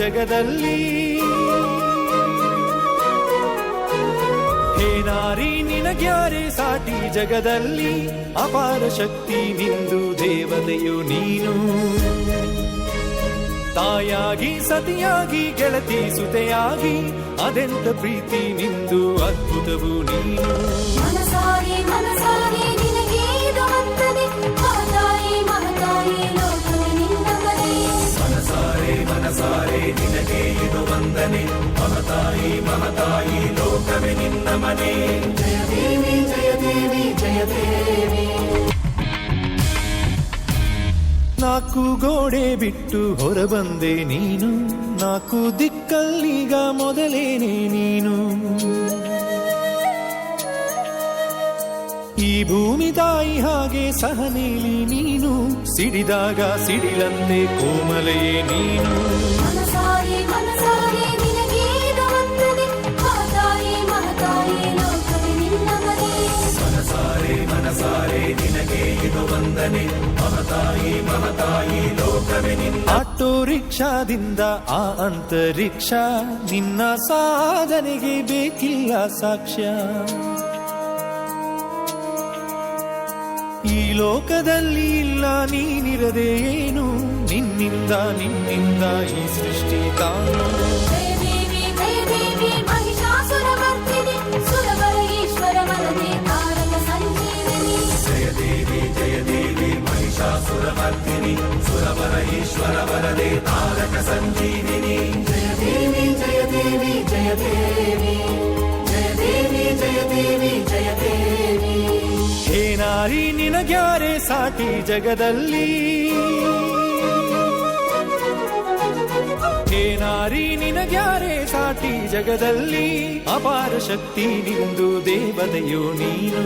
ಜಗದಲ್ಲಿ. ಹೇ ನಾರಿ ನಿನಗ್ಯಾರೆ ಸಾಟಿ ಜಗದಲ್ಲಿ, ಅಪಾರ ಶಕ್ತಿ ನಿಂದು ದೇವತೆಯು ನೀನು. ತಾಯಾಗಿ ಸತಿಯಾಗಿ ಗೆಳತಿ ಸುತೆಯಾಗಿ ಅದೆಂತ ಪ್ರೀತಿ ನಿಂದು ಅದ್ಭುತವು ನೀನು. ಮನಸಾರೆ ಮನಸಾರೆ ನಿನಗೆ ಇದು ವಂದನೆ, ಮಹತಾಯಿ ಮಹತಾಯಿ ಲೋಕವೇ ನಿನ್ನ ಮನೆ. ಮನಸಾರೆ ಮನಸಾರೆ ನಿನಗೆ ಇದು ವಂದನೆ, ಮಹತಾಯಿ ಮಹತಾಯಿ ಲೋಕವೇ ನಿನ್ನ ಮನೆ. ಜಯ ದೇವಿ ಜಯ ದೇವಿ ಜಯ ದೇವಿ. ನಾಲ್ಕು ಗೋಡೆ ಬಿಟ್ಟು ಹೊರಬಂದೆ ನೀನು, ನಾಲ್ಕು ದಿಕ್ಕಲ್ಲೀಗ ಮೊದಲೇನೆ ನೀನು. ಈ ಭೂಮಿ ತಾಯಿ ಹಾಗೆ ಸಹನೇಲಿ ನೀನು, ಸಿಡಿದಾಗ ಸಿಡಿಲಂತೆ ಕೋಮಲೆಯೇ ನೀನು. ಮನಸಾರೆ ಮನಸಾರೆ ನಿನಗೆ ಇದು ವಂದನೆ, ಮಹತಾಯಿ ಮಹತಾಯಿ ಲೋಕವೇ ನಿನ್ನ ಮನೆ. ಮನಸಾರೆ ಮನಸಾರೆ ನಿನಗೆ ಇದು ವಂದನೆ, ಮಹತಾಯಿ ಮಹತಾಯಿ ಲೋಕವೇ ನಿನ್ನ. ಆಟೋ ರಿಕ್ಷಾದಿಂದ ಆ ಅಂತರಿಕ್ಷ, ನಿನ್ನ ಸಾಧನೆಗೆ ಬೇಕಿಲ್ಲ ಸಾಕ್ಷ್ಯ. ಈ ಲೋಕದಲ್ಲಿ ಇಲ್ಲ ನೀನಿರದೆ ಏನು, ನಿನ್ನಿಂದ ನಿನ್ನಿಂದ ಈ ಸೃಷ್ಟಿ ತಾನು. ಜಯ ದೇವಿ ಜಯ ದೇವಿ ಮಹಿಷಾಸುರಮರ್ದಿನಿ, ಸುರವರ ಈಶ್ವರ ವರದೆ ತಾರಕ ಸಂಜೀವಿನಿ. ಜಯ ದೇವಿ ಜಯ ದೇವಿ ಮಹಿಷಾಸುರಮರ್ದಿನಿ, ಸುರವರ ಈಶ್ವರ ವರದೆ ತಾರಕ ಸಂಜೀವಿನಿ. ಜಯ ದೇವಿ ಜಯ ದೇವಿ ಜಯ ದೇವಿ, ಜಯ ದೇವಿ ಜಯ ದೇವಿ ಜಯ ದೇವಿ. ಹೇ ನಾರಿ ನಿನಗ್ಯಾರೆ ಸಾಟಿ ಜಗದಲ್ಲಿ, ಹೇ ನಾರಿ ನಿನಗ್ಯಾರೆ ಸಾಟಿ ಜಗದಲ್ಲಿ, ಅಪಾರ ಶಕ್ತಿ ನಿಂದು ದೇವತೆಯು ನೀನು.